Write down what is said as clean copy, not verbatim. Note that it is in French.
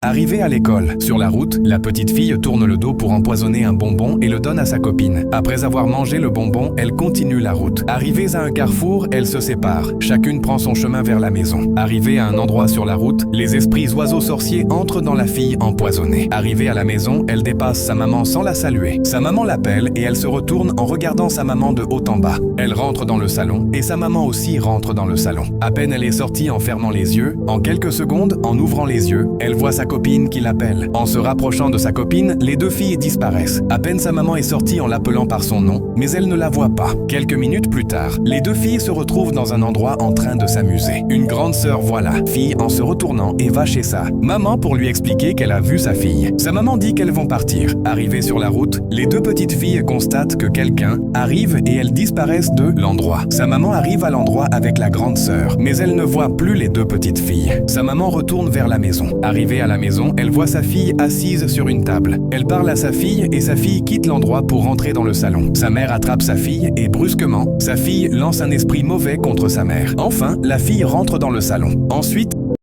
Arrivée à l'école, sur la route, la petite fille tourne le dos pour empoisonner un bonbon et le donne à sa copine. Après avoir mangé le bonbon, elle continue la route. Arrivées à un carrefour, elles se séparent. Chacune prend son chemin vers la maison. Arrivée à un endroit sur la route, les esprits oiseaux sorciers entrent dans la fille empoisonnée. Arrivée à la maison, elle dépasse sa maman sans la saluer. Sa maman l'appelle et elle se retourne en regardant sa maman de haut en bas. Elle rentre dans le salon et sa maman aussi rentre dans le salon. À peine elle est sortie en fermant les yeux, en quelques secondes, en ouvrant les yeux, elle voit sa copine qui l'appelle. En se rapprochant de sa copine, les deux filles disparaissent. À peine sa maman est sortie en l'appelant par son nom, mais elle ne la voit pas. Quelques minutes plus tard, les deux filles se retrouvent dans un endroit en train de s'amuser. Une grande sœur voit la fille en se retournant et va chez sa maman pour lui expliquer qu'elle a vu sa fille. Sa maman dit qu'elles vont partir. Arrivées sur la route, les deux petites filles constatent que quelqu'un arrive et elles disparaissent de l'endroit. Sa maman arrive à l'endroit avec la grande sœur, mais elle ne voit plus les deux petites filles. Sa maman retourne vers la maison. Arrivée à la maison, elle voit sa fille assise sur une table. Elle parle à sa fille et sa fille quitte l'endroit pour rentrer dans le salon. Sa mère attrape sa fille et brusquement, sa fille lance un esprit mauvais contre sa mère. Enfin, la fille rentre dans le salon. Ensuite,